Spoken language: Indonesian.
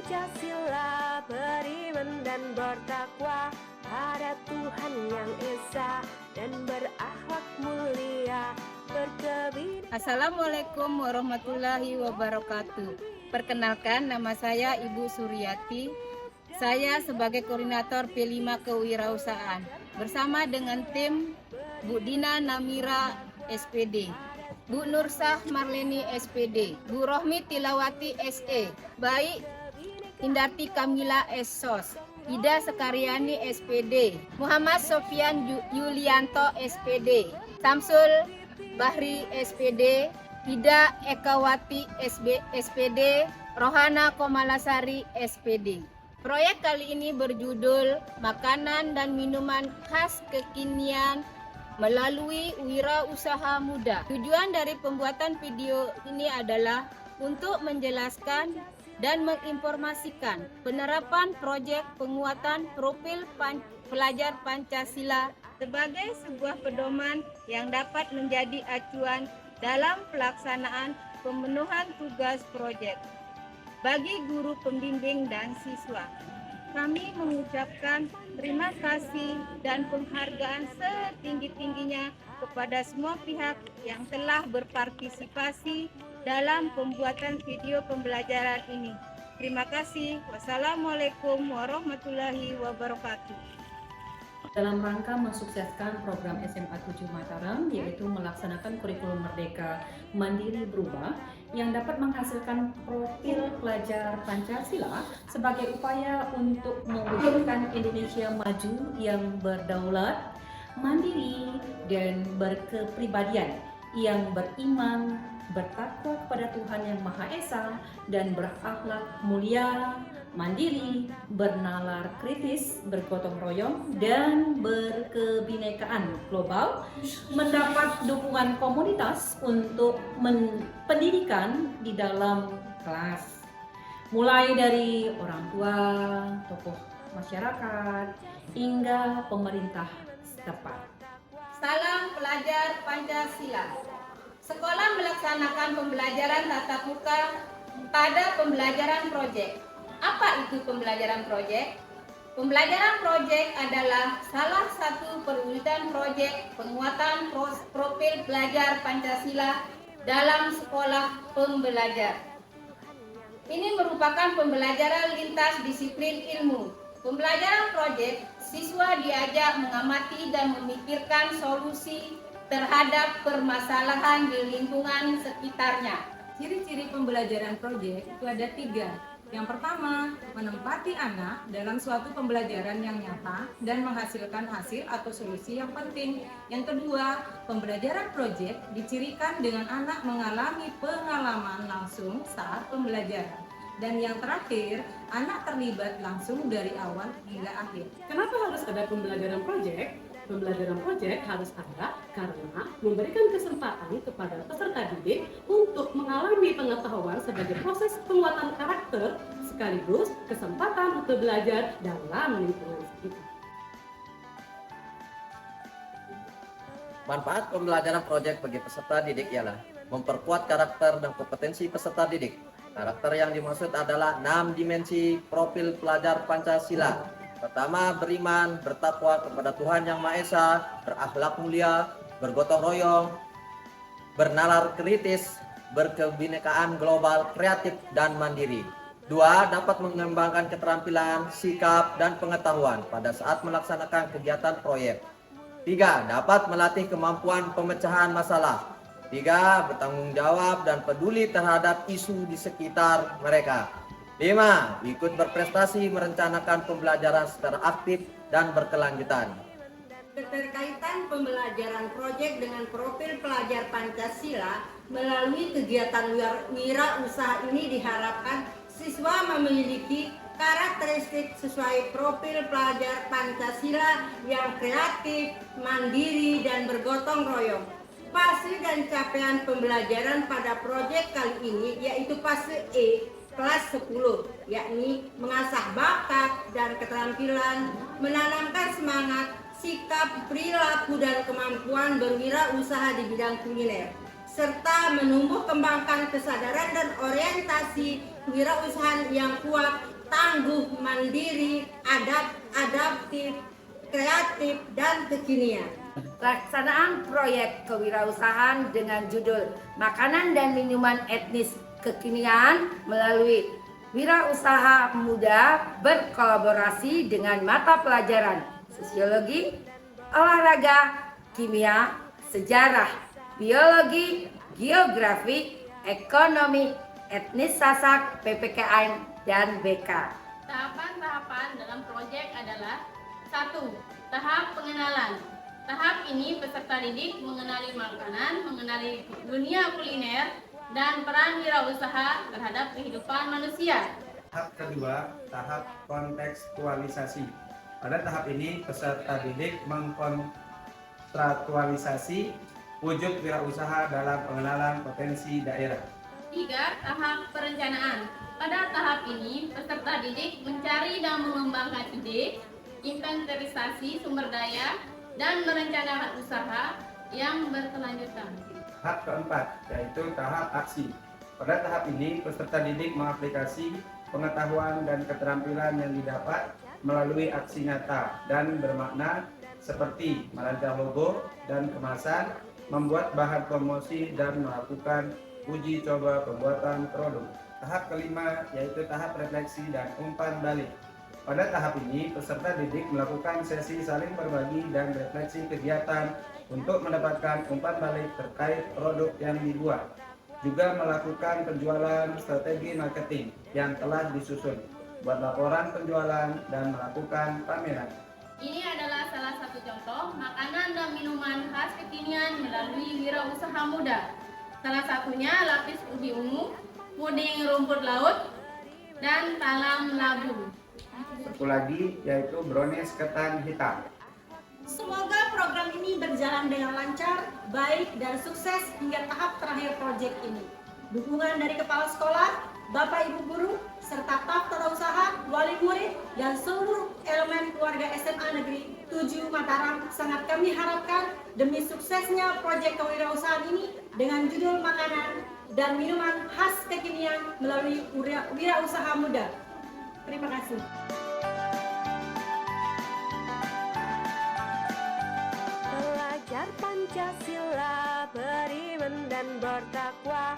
Pancasila, beriman dan bertakwa pada Tuhan yang Esa dan berakhlak mulia. Assalamualaikum warahmatullahi wabarakatuh. Perkenalkan, nama saya Ibu Suryati. Saya sebagai koordinator P5 Kewirausahaan bersama dengan tim Bu Dina Namira SPD, Bu Nursah Marleni SPD, Bu Rohmi Tilawati SE, Baik Indarti Kamila SSOS, Ida Sekaryani SPD, Muhammad Sofian Yulianto SPD, Samsul Bahri SPD, Ida Ekawati SPD, Rohana Komalasari SPD. Proyek kali ini berjudul Makanan dan Minuman Khas Kekinian melalui Wirausaha Muda. Tujuan dari pembuatan video ini adalah untuk menjelaskan dan menginformasikan penerapan proyek penguatan profil pelajar Pancasila sebagai sebuah pedoman yang dapat menjadi acuan dalam pelaksanaan pemenuhan tugas proyek bagi guru pembimbing dan siswa. Kami mengucapkan terima kasih dan penghargaan setinggi-tingginya kepada semua pihak yang telah berpartisipasi dalam pembuatan video pembelajaran ini. Terima kasih. Wassalamualaikum warahmatullahi wabarakatuh. Dalam rangka mensukseskan program SMA 7 Mataram, yaitu melaksanakan kurikulum Merdeka Mandiri Berubah yang dapat menghasilkan profil pelajar Pancasila sebagai upaya untuk mewujudkan Indonesia maju yang berdaulat, mandiri, dan berkepribadian yang beriman, bertakwa kepada Tuhan Yang Maha Esa, dan berakhlak mulia, mandiri, bernalar kritis, bergotong royong, dan berkebinekaan global, mendapat dukungan komunitas untuk pendidikan di dalam kelas, mulai dari orang tua, tokoh masyarakat, hingga pemerintah setempat. Salam pelajar Pancasila. Sekolah melaksanakan pembelajaran tatap muka pada pembelajaran proyek. Apa itu pembelajaran proyek? Pembelajaran proyek adalah salah satu perwujudan proyek penguatan profil pelajar Pancasila dalam sekolah pembelajar. Ini merupakan pembelajaran lintas disiplin ilmu. Pembelajaran proyek, siswa diajak mengamati dan memikirkan solusi terhadap permasalahan di lingkungan sekitarnya. Ciri-ciri pembelajaran proyek itu ada 3. Yang pertama, menempati anak dalam suatu pembelajaran yang nyata dan menghasilkan hasil atau solusi yang penting. Yang kedua, pembelajaran proyek dicirikan dengan anak mengalami pengalaman langsung saat pembelajaran. Dan yang terakhir, anak terlibat langsung dari awal hingga akhir. Kenapa harus ada pembelajaran proyek? Pembelajaran proyek harus ada karena memberikan kesempatan kepada peserta didik untuk mengalami pengetahuan sebagai proses penguatan karakter sekaligus kesempatan untuk belajar dalam lingkungan sekitar. Manfaat pembelajaran proyek bagi peserta didik ialah memperkuat karakter dan kompetensi peserta didik. Karakter yang dimaksud adalah 6 dimensi profil pelajar Pancasila. Pertama, beriman, bertakwa kepada Tuhan Yang Maha Esa, berakhlak mulia, bergotong royong, bernalar kritis, berkebinekaan global, kreatif, dan mandiri. 2, dapat mengembangkan keterampilan, sikap, dan pengetahuan pada saat melaksanakan kegiatan proyek. 3, dapat melatih kemampuan pemecahan masalah. 3, bertanggung jawab dan peduli terhadap isu di sekitar mereka. 5, ikut berprestasi merencanakan pembelajaran secara aktif dan berkelanjutan. Keterkaitan pembelajaran proyek dengan profil pelajar Pancasila melalui kegiatan wirausaha ini diharapkan siswa memiliki karakteristik sesuai profil pelajar Pancasila yang kreatif, mandiri, dan bergotong royong. Fase dan capaian pembelajaran pada proyek kali ini yaitu fase E, kelas 10, yakni mengasah bakat dan keterampilan, menanamkan semangat, sikap, perilaku, dan kemampuan berwirausaha di bidang kuliner, serta menumbuh kembangkan kesadaran dan orientasi wirausaha yang kuat tangguh, mandiri, adaptif, kreatif, dan kekinian. Pelaksanaan proyek kewirausahaan dengan judul Makanan dan Minuman Etnis Kekinian melalui Wirausaha Muda berkolaborasi dengan mata pelajaran Sosiologi, Olahraga, Kimia, Sejarah, Biologi, Geografi, Ekonomi, Etnis Sasak, PPKN, dan BK. Tahapan-tahapan dalam proyek adalah 1. Tahap pengenalan. Tahap ini peserta didik mengenali makanan, mengenali dunia kuliner, dan peran wirausaha terhadap kehidupan manusia. Tahap kedua, tahap kontekstualisasi. Pada tahap ini, peserta didik mengkonstruktualisasi wujud wirausaha dalam pengenalan potensi daerah. 3. Tahap perencanaan. Pada tahap ini, peserta didik mencari dan mengembangkan ide, inventarisasi sumber daya, dan merencanakan usaha yang berkelanjutan. Tahap keempat, yaitu tahap aksi. Pada tahap ini, peserta didik mengaplikasi pengetahuan dan keterampilan yang didapat melalui aksi nyata dan bermakna seperti merancang logo dan kemasan, membuat bahan promosi, dan melakukan uji coba pembuatan produk. Tahap kelima, yaitu tahap refleksi dan umpan balik. Pada tahap ini, peserta didik melakukan sesi saling berbagi dan refleksi kegiatan untuk mendapatkan umpan balik terkait produk yang dibuat. Juga melakukan penjualan strategi marketing yang telah disusun, buat laporan penjualan, dan melakukan pameran. Ini adalah salah satu contoh makanan dan minuman khas kekinian melalui wirausaha muda. Salah satunya lapis ubi ungu, puding rumput laut, dan talam labu. Satu lagi yaitu brownies ketan hitam. Semoga program ini berjalan dengan lancar, baik, dan sukses hingga tahap terakhir proyek ini. Dukungan dari Kepala Sekolah, Bapak Ibu Guru, serta staf tata usaha, wali murid, dan seluruh elemen keluarga SMA Negeri 7 Mataram sangat kami harapkan demi suksesnya proyek kewirausahaan ini dengan judul Makanan dan Minuman Khas Kekinian melalui Wirausaha Muda. Terima kasih. Pelajar Pancasila beriman dan bertakwa.